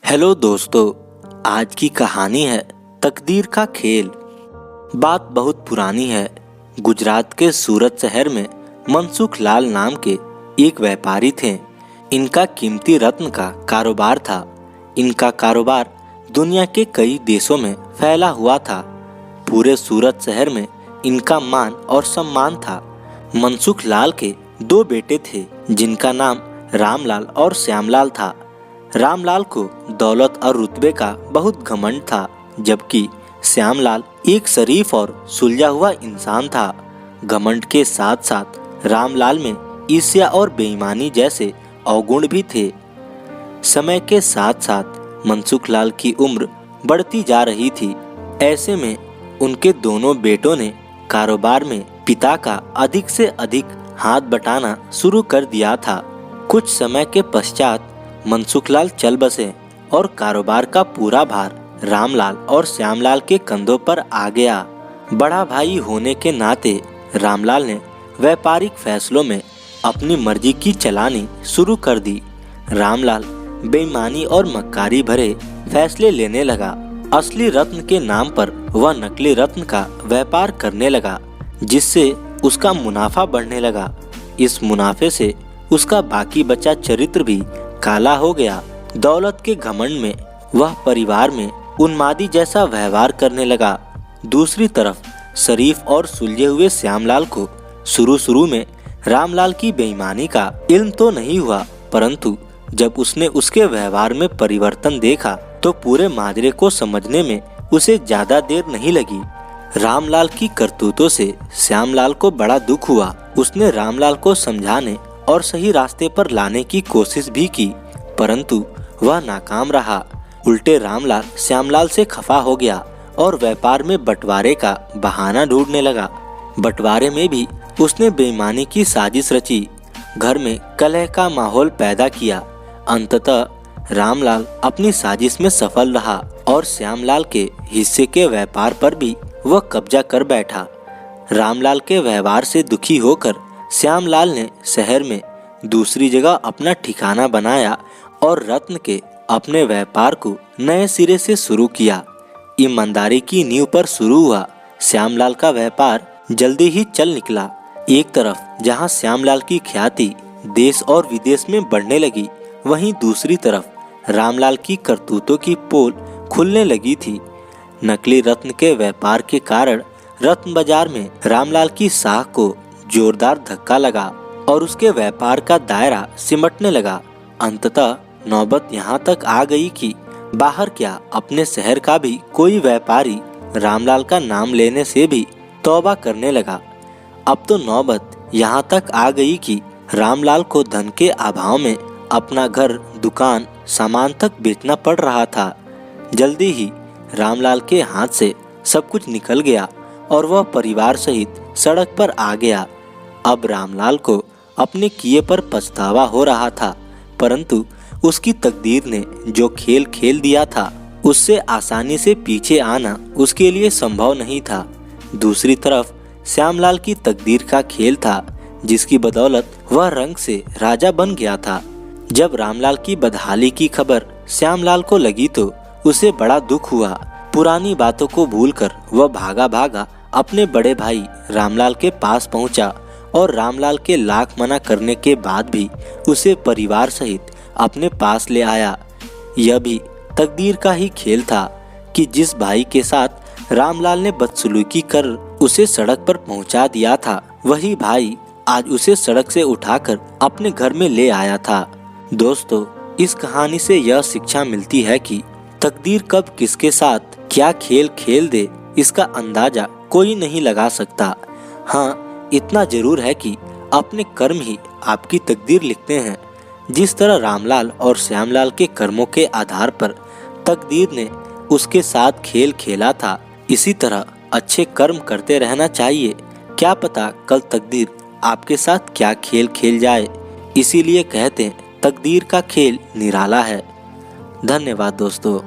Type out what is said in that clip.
Hello दोस्तों, आज की कहानी है तकदीर का खेल। बात बहुत पुरानी है। गुजरात के सूरत शहर में मनसुख लाल नाम के एक व्यापारी थे। इनका कीमती रत्न का कारोबार था। इनका कारोबार दुनिया के कई देशों में फैला हुआ था। पूरे सूरत शहर में इनका मान और सम्मान था। मनसुख लाल के दो बेटे थे जिनका नाम रामलाल और श्यामलाल था। रामलाल को दौलत और रुतबे का बहुत घमंड था, जबकि श्यामलाल एक शरीफ और सुलझा हुआ इंसान था। घमंड के साथ साथ रामलाल में ईर्ष्या और बेईमानी जैसे अवगुण भी थे। समय के साथ साथ मनसुख लाल की उम्र बढ़ती जा रही थी। ऐसे में उनके दोनों बेटों ने कारोबार में पिता का अधिक से अधिक हाथ बटाना शुरू कर दिया था। कुछ समय के पश्चात मनसुख लाल चल बसे और कारोबार का पूरा भार रामलाल और श्यामलाल के कंधों पर आ गया। बड़ा भाई होने के नाते रामलाल ने व्यापारिक फैसलों में अपनी मर्जी की चलानी शुरू कर दी। रामलाल बेईमानी और मक्कारी भरे फैसले लेने लगा। असली रत्न के नाम पर वह नकली रत्न का व्यापार करने लगा, जिससे उसका मुनाफा बढ़ने लगा। इस मुनाफे से उसका बाकी बचा चरित्र भी काला हो गया। दौलत के घमंड में वह परिवार में उन्मादी जैसा व्यवहार करने लगा। दूसरी तरफ शरीफ और सुलझे हुए श्यामलाल को शुरू में रामलाल की बेईमानी का इल्म तो नहीं हुआ, परंतु जब उसने उसके व्यवहार में परिवर्तन देखा तो पूरे माजरे को समझने में उसे ज्यादा देर नहीं लगी। रामलाल की करतूतों से श्यामलाल को बड़ा दुख हुआ। उसने रामलाल को समझाने और सही रास्ते पर लाने की कोशिश भी की, परंतु वह नाकाम रहा। उल्टे रामलाल श्यामलाल से खफा हो गया और व्यापार में बंटवारे का बहाना ढूंढने लगा। बंटवारे में भी उसने बेईमानी की साजिश रची, घर में कलह का माहौल पैदा किया। अंततः रामलाल अपनी साजिश में सफल रहा और श्यामलाल के हिस्से के व्यापार पर भी वह कब्जा कर बैठा। रामलाल के व्यवहार से दुखी होकर श्यामलाल ने शहर में दूसरी जगह अपना ठिकाना बनाया और रत्न के अपने व्यापार को नए सिरे से शुरू किया। ईमानदारी की नींव पर शुरू हुआ श्यामलाल का व्यापार जल्दी ही चल निकला। एक तरफ जहां श्यामलाल की ख्याति देश और विदेश में बढ़ने लगी, वहीं दूसरी तरफ रामलाल की करतूतों की पोल खुलने लगी थी। नकली रत्न के व्यापार के कारण रत्न बाजार में रामलाल की साख को जोरदार धक्का लगा और उसके व्यापार का दायरा सिमटने लगा। अंततः नौबत यहाँ तक आ गई कि बाहर क्या अपने शहर का भी कोई व्यापारी रामलाल का नाम लेने से भी तौबा करने लगा। अब तो नौबत यहाँ तक आ गई कि रामलाल को धन के अभाव में अपना घर, दुकान, सामान तक बेचना पड़ रहा था। जल्दी ही रामलाल के हाथ से सब कुछ निकल गया और वह परिवार सहित सड़क पर आ गया। अब रामलाल को अपने किए पर पछतावा हो रहा था, परंतु उसकी तकदीर ने जो खेल खेल दिया था उससे आसानी से पीछे आना उसके लिए संभव नहीं था। दूसरी तरफ श्यामलाल की तकदीर का खेल था, जिसकी बदौलत वह रंग से राजा बन गया था। जब रामलाल की बदहाली की खबर श्यामलाल को लगी तो उसे बड़ा दुख हुआ। पुरानी बातों को भूलकर वह भागा भागा अपने बड़े भाई रामलाल के पास पहुंचा और रामलाल के लाख मना करने के बाद भी उसे परिवार सहित अपने पास ले आया। यह भी तकदीर का ही खेल था कि जिस भाई के साथ रामलाल ने बदसलूकी कर उसे सड़क पर पहुंचा दिया था, वही भाई आज उसे सड़क से उठाकर अपने घर में ले आया था। दोस्तों, इस कहानी से यह शिक्षा मिलती है कि तकदीर कब किसके साथ क्या खेल खेल दे, इसका अंदाजा कोई नहीं लगा सकता। हाँ, इतना जरूर है कि अपने कर्म ही आपकी तकदीर लिखते हैं। जिस तरह रामलाल और श्यामलाल के कर्मों के आधार पर तकदीर ने उसके साथ खेल खेला था, इसी तरह अच्छे कर्म करते रहना चाहिए। क्या पता कल तकदीर आपके साथ क्या खेल खेल जाए। इसीलिए कहते हैं तकदीर का खेल निराला है। धन्यवाद दोस्तों।